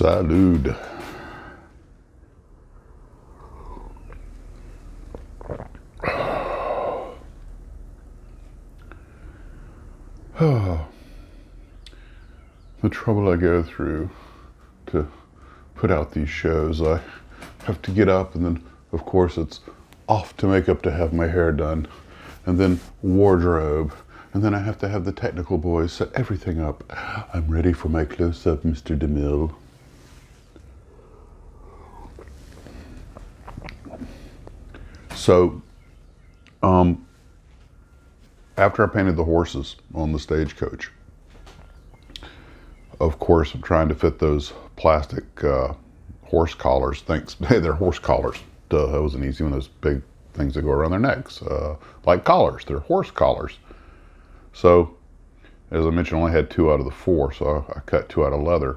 Salud. The trouble I go through to put out these shows. I have to get up and then, of course, it's off to makeup to have my hair done, and then wardrobe, and then I have to have the technical boys set everything up. I'm ready for my close-up, Mr. DeMille. So, after I painted the horses on the stagecoach, of course, I'm trying to fit those plastic horse collars. They're horse collars. Duh, that was an easy one. Those big things that go around their necks, like collars. They're horse collars. So, as I mentioned, I only had 2 out of the 4, so I cut 2 out of leather.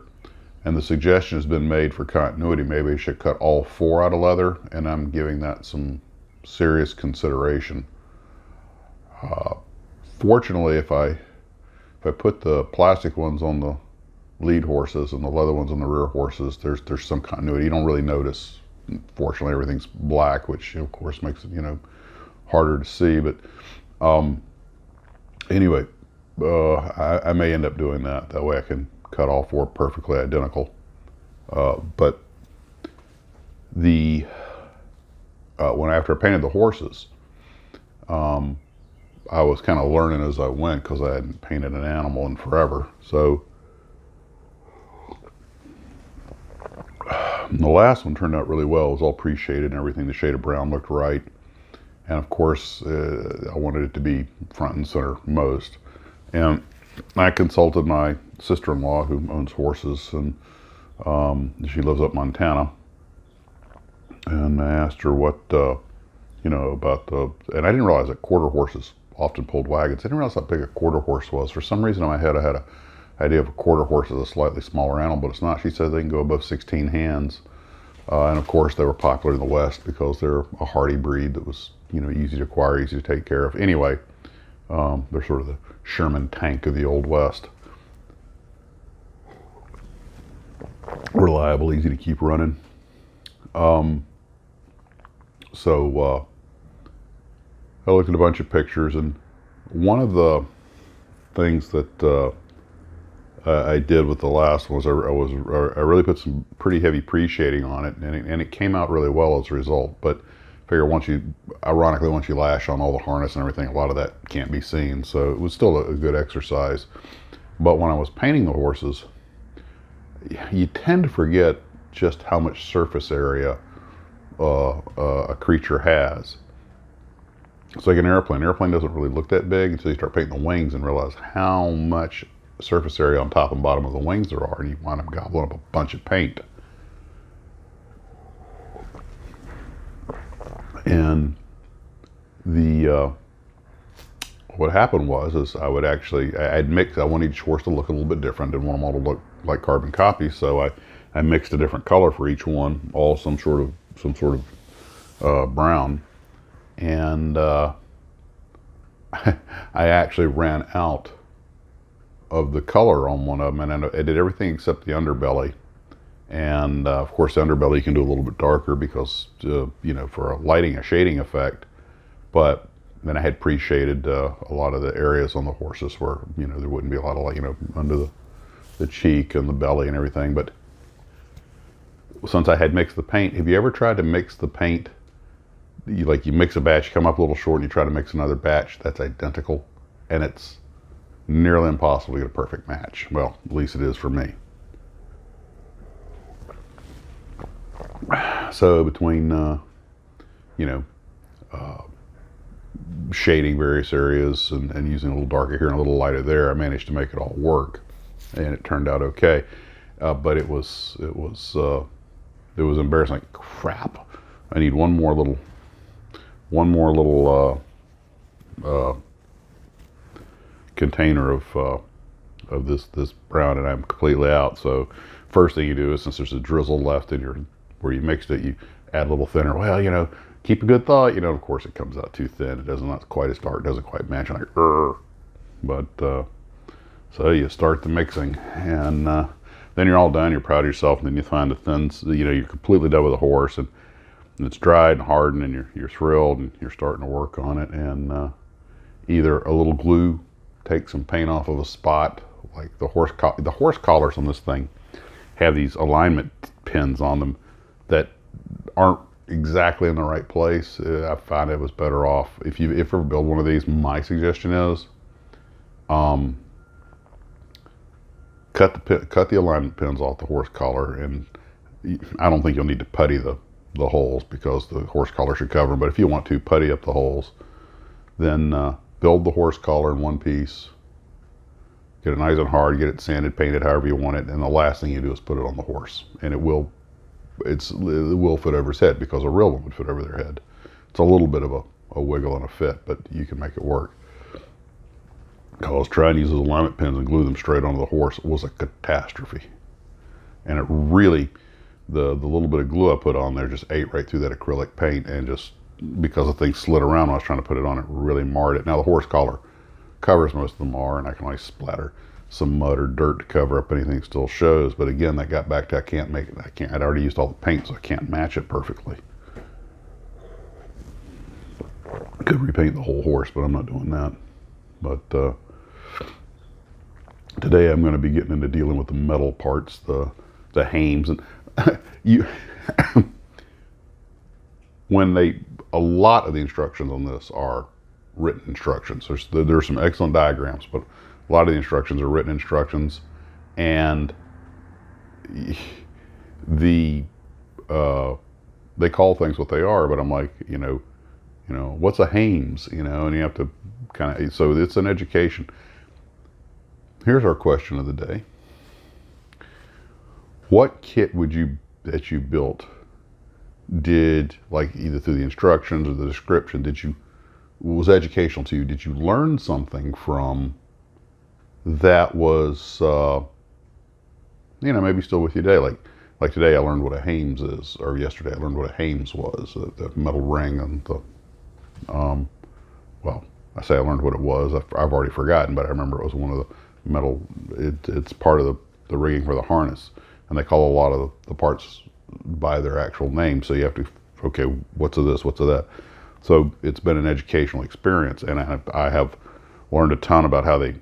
And the suggestion has been made for continuity, maybe I should cut all 4 out of leather, and I'm giving that some serious consideration. Fortunately, if I put the plastic ones on the lead horses and the leather ones on the rear horses, there's some continuity. You don't really notice. Fortunately, everything's black, which of course makes it harder to see. But anyway, I may end up doing that. That way, I can cut all 4 perfectly identical. But after I painted the horses, I was kind of learning as I went because I hadn't painted an animal in forever. So the last one turned out really well. It was all pre-shaded and everything. The shade of brown looked right. And of course, I wanted it to be front and center most. And I consulted my sister-in-law who owns horses, and she lives up Montana. And I asked her what, about and I didn't realize that quarter horses often pulled wagons. I didn't realize how big a quarter horse was. For some reason in my head, I had an idea of a quarter horse as a slightly smaller animal, but it's not. She said they can go above 16 hands. And of course, they were popular in the West because they're a hardy breed that was, easy to acquire, easy to take care of. Anyway, they're sort of the Sherman tank of the Old West. Reliable, easy to keep running. So I looked at a bunch of pictures, and one of the things that I did with the last one was I really put some pretty heavy pre-shading on it, and it came out really well as a result. But I figure once you lash on all the harness and everything, a lot of that can't be seen. So it was still a good exercise. But when I was painting the horses, you tend to forget just how much surface area a creature has. It's like an airplane. An airplane doesn't really look that big until you start painting the wings and realize how much surface area on top and bottom of the wings there are, and you wind up gobbling up a bunch of paint. And what happened was I wanted each horse to look a little bit different. Didn't want them all to look like carbon copies, so I mixed a different color for each one, all some sort of brown. And I actually ran out of the color on one of them, and I did everything except the underbelly. And of course, the underbelly you can do a little bit darker because for a shading effect. But then I had pre-shaded a lot of the areas on the horses where there wouldn't be a lot of under the cheek and the belly and everything. But since I had mixed the paint, have you ever tried to mix the paint? You mix a batch, you come up a little short, and you try to mix another batch that's identical, and it's nearly impossible to get a perfect match. Well, at least it is for me. So between shading various areas and using a little darker here and a little lighter there, I managed to make it all work, and it turned out okay. But it was embarrassing. Like, crap, I need one more little container of this brown, and I'm completely out. So first thing you do is, since there's a drizzle left in where you mixed it, you add a little thinner. Well, keep a good thought. Of course it comes out too thin. It not quite as dark, doesn't quite match. I'm like, but so you start the mixing, and then you're all done, you're proud of yourself, and then you find the thins, you're completely done with the horse, and it's dried and hardened, and you're thrilled, and you're starting to work on it, and either a little glue takes some paint off of a spot, like the horse collars on this thing have these alignment pins on them that aren't exactly in the right place. I find it was better off, if you ever build one of these, my suggestion is cut the alignment pins off the horse collar, and I don't think you'll need to putty the holes because the horse collar should cover them, but if you want to putty up the holes, then build the horse collar in one piece, get it nice and hard, get it sanded, painted, however you want it, and the last thing you do is put it on the horse, and it will fit over his head, because a real one would fit over their head. It's a little bit of a wiggle and a fit, but you can make it work. Because trying to use those alignment pins and glue them straight onto the horse was a catastrophe. And it really, the little bit of glue I put on there just ate right through that acrylic paint, and just because the thing slid around when I was trying to put it on, it really marred it. Now the horse collar covers most of them are, and I can always splatter some mud or dirt to cover up anything that still shows. But again, that got back to I'd already used all the paint, so I can't match it perfectly. I could repaint the whole horse, but I'm not doing that. But today I'm going to be getting into dealing with the metal parts, the hames, and a lot of the instructions on this are written instructions. There's some excellent diagrams, but a lot of the instructions are written instructions, and they call things what they are, but I'm like, what's a hames, and you have to so it's an education. Here's our question of the day. What kit that you built did, like either through the instructions or the description, was educational to you? Did you learn something from that was, maybe still with you today? Like today I learned what a hames is, or yesterday I learned what a hames was, the metal ring and I say I learned what it was. I've already forgotten, but I remember it was one of the metal, it's part of the rigging for the harness, and they call a lot of the parts by their actual name, so you have to, okay, what's of this, what's of that. So it's been an educational experience, and I have learned a ton about how they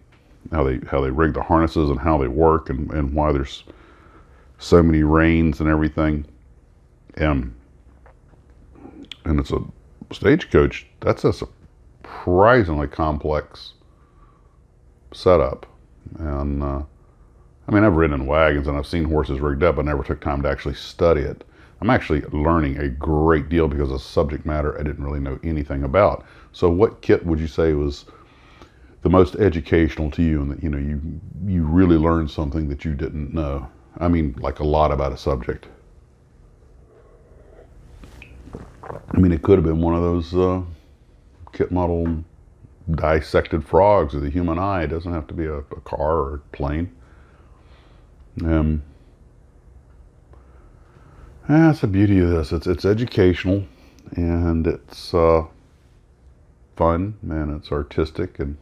rig the harnesses and how they work, and why there's so many reins and everything. And it's a stagecoach, that's a surprisingly complex setup. And I've ridden in wagons and I've seen horses rigged up, but I never took time to actually study it. I'm actually learning a great deal because of subject matter I didn't really know anything about. So what kit would you say was the most educational to you, and that you really learned something that you didn't know? Like a lot about a subject. It could have been one of those kit model dissected frogs of the human eye. It doesn't have to be a car or a plane. That's the beauty of this. It's educational, and it's fun, and it's artistic, and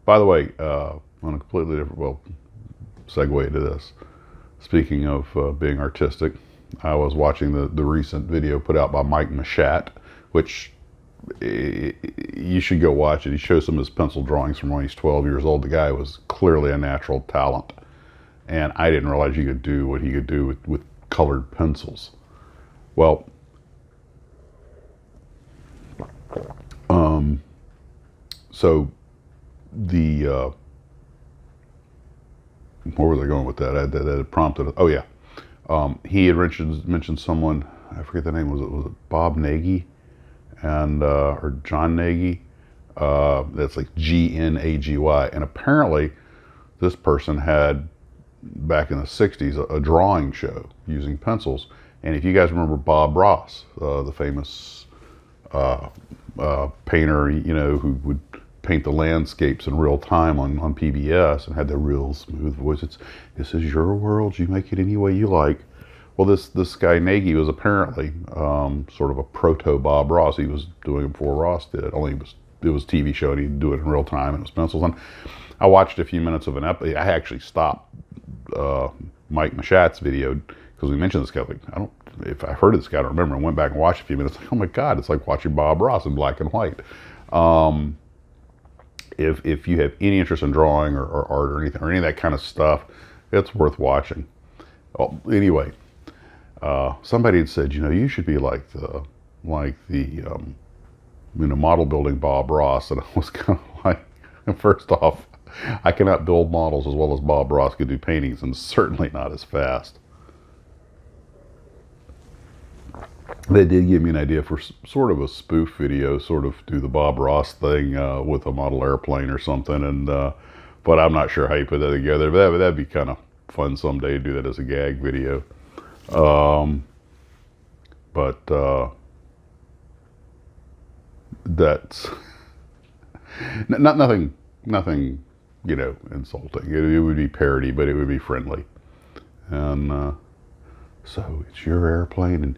by the way, on a completely different, segue to this. Speaking of being artistic, I was watching the recent video put out by Mike Mashat, which you should go watch it. He shows some of his pencil drawings from when he's 12 years old. The guy was clearly a natural talent, and I didn't realize you could do what he could do with colored pencils. Well, so the where was I going with that? That prompted it. Oh yeah, he had mentioned someone, I forget the name. Was it Bob Nagy, and or John Nagy? That's like Gnagy, and apparently this person had, back in the 60s, a drawing show using pencils. And if you guys remember Bob Ross, the famous painter, who would paint the landscapes in real time on PBS and had the real smooth voice. This is your world, you make it any way you like. Well, this guy Nagy was apparently sort of a proto Bob Ross. He was doing it before Ross did, only he was was a TV show and he'd do it in real time, and it was pencils. And I watched a few minutes of an episode. I actually stopped Mike Mashat's video because we mentioned this guy. Like, if I heard of this guy, I don't remember. I went back and watched a few minutes. Like, oh my God, it's like watching Bob Ross in black and white. If you have any interest in drawing or art or anything or any of that kind of stuff, it's worth watching. Well, anyway, somebody had said, you should be like the model building Bob Ross, and I was kind of like, first off, I cannot build models as well as Bob Ross could do paintings, and certainly not as fast. They did give me an idea for sort of a spoof video, sort of do the Bob Ross thing with a model airplane or something, and but I'm not sure how you put that together. But that'd be kind of fun someday to do that as a gag video. That's nothing, insulting. It would be parody, but it would be friendly. And so it's your airplane, and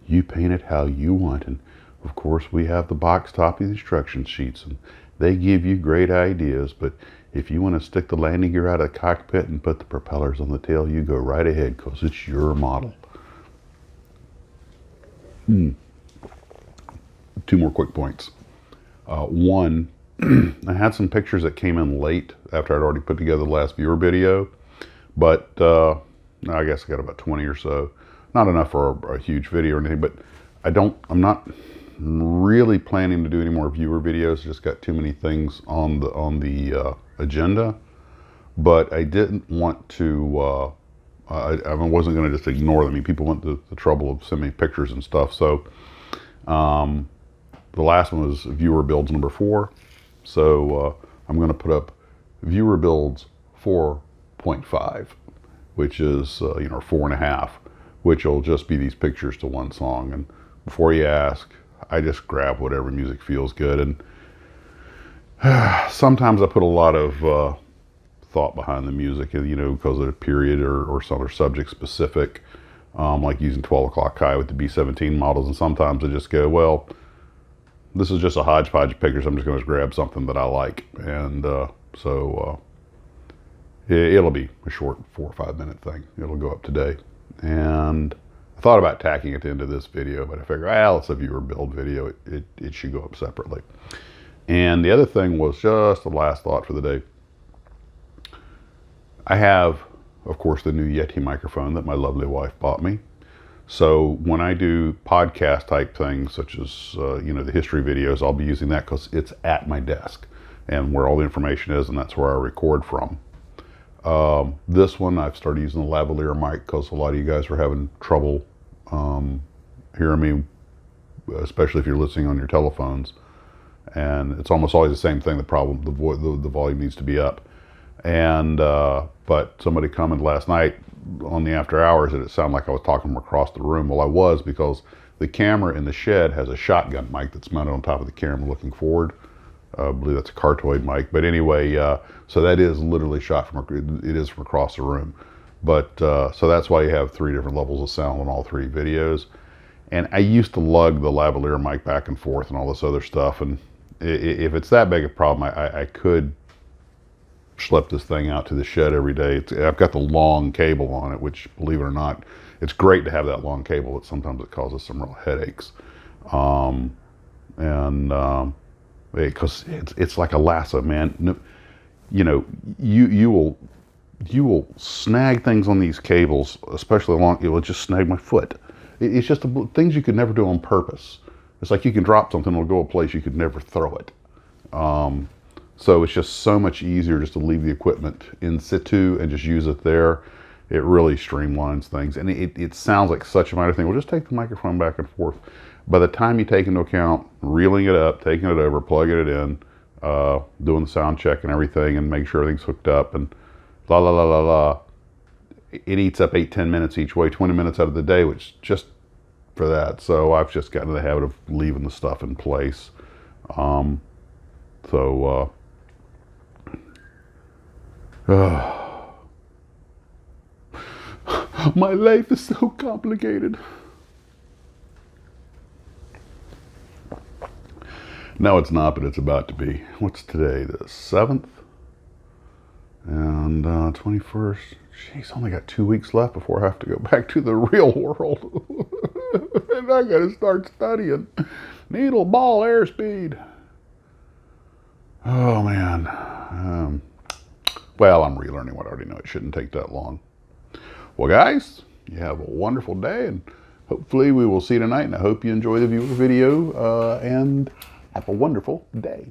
you paint it how you want. And of course, we have the box top of the instruction sheets, and they give you great ideas. But if you want to stick the landing gear out of the cockpit and put the propellers on the tail, you go right ahead, because it's your model. Two more quick points. One, I had some pictures that came in late after I'd already put together the last viewer video, but I guess I got about 20 or so. Not enough for a huge video or anything, but I'm not really planning to do any more viewer videos. Just got too many things on the agenda. But I didn't want to. I wasn't going to just ignore them. I mean, people went to the trouble of sending me pictures and stuff. So the last one was viewer builds number 4. So I'm going to put up viewer builds 4.5, which is 4.5, which will just be these pictures to one song. And before you ask, I just grab whatever music feels good. And sometimes I put a lot of thought behind the music, because of the period or some other subject specific, like using 12 O'Clock High with the B-17 models. And sometimes I just go, well, this is just a hodgepodge of pictures. I'm just going to grab something that I like. And so it'll be a short 4 or 5 minute thing. It'll go up today. And I thought about tacking it into this video, but I figured, it's a viewer build video. It should go up separately. And the other thing was just the last thought for the day. I have, of course, the new Yeti microphone that my lovely wife bought me. So when I do podcast type things, such as, the history videos, I'll be using that because it's at my desk and where all the information is, and that's where I record from. This one, I've started using the Lavalier Mic because a lot of you guys are having trouble hearing me, especially if you're listening on your telephones. And it's almost always the same thing. The problem, the volume needs to be up. And but somebody commented last night on the after hours that it sounded like I was talking from across the room. Well, I was, because the camera in the shed has a shotgun mic that's mounted on top of the camera looking forward. I believe that's a Cartoid mic. But anyway, so that is literally shot from across the room. But so that's why you have 3 different levels of sound on all 3 videos. And I used to lug the lavalier mic back and forth and all this other stuff. And if it's that big a problem, I could schlep this thing out to the shed every day. I've got the long cable on it, which, believe it or not, it's great to have that long cable, but sometimes it causes some real headaches. Because it's like a lasso, man. You will snag things on these cables, especially along. It will just snag my foot. It's just things you could never do on purpose. It's like you can drop something, it'll go a place you could never throw it. So it's just so much easier just to leave the equipment in situ and just use it there. It really streamlines things, and it sounds like such a minor thing. Well, just take the microphone back and forth. By the time you take into account reeling it up, taking it over, plugging it in, doing the sound check and everything, and make sure everything's hooked up, and la la la la la, it eats up 8-10 minutes each way, 20 minutes out of the day, which just for that. So I've just gotten in the habit of leaving the stuff in place. My life is so complicated. No, it's not, but it's about to be. What's today? The 7th? And 21st. Jeez, only got 2 weeks left before I have to go back to the real world. And I got to start studying needle ball airspeed. Oh, man. Well, I'm relearning what I already know. It shouldn't take that long. Well, guys, you have a wonderful day, and hopefully we will see you tonight. And I hope you enjoy the viewer video, and have a wonderful day.